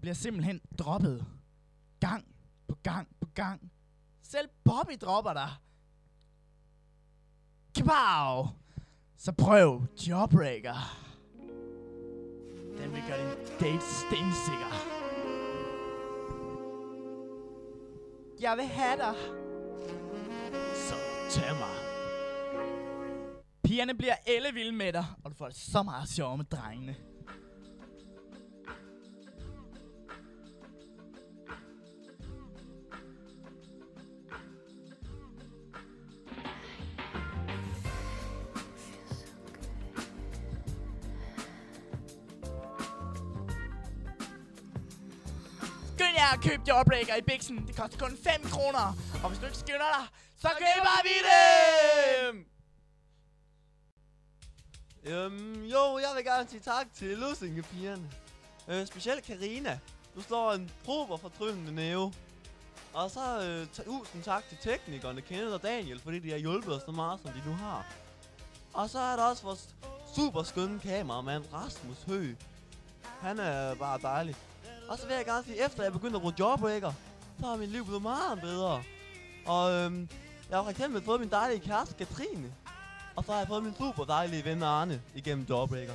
bliver simpelthen droppet. Gang på gang på gang. Selv Bobby dropper dig. Kapow! Så prøv Jawbreaker. Den vil gøre din date stensikker. Jeg vil have dig. Så tag mig. Pigerne bliver ellevilde med dig, og du får det så meget sjov med drengene. Skynd jer at købe Jawbreaker i Bixen. Det koster kun 5 kroner. Og hvis du ikke skynder dig, så køber vi dem! Jo, jeg vil gerne sige tak til lussingepigerne. Specielt Karina. Du slår en prober fortryllende næve. Og så tusind tak til teknikerne Kenneth og Daniel, fordi de har hjulpet os så meget, som de nu har. Og så er der også vores super skønne kameramand Rasmus Høgh. Han er bare dejlig. Og så vil jeg gerne sige, efter jeg begyndte at bruge Jawbreaker, så har mit liv blevet meget bedre. Og jeg har for eksempel fået min dejlige kæreste Katrine. Og så har jeg fået min super dejlige ven Arne igennem Jawbreaker.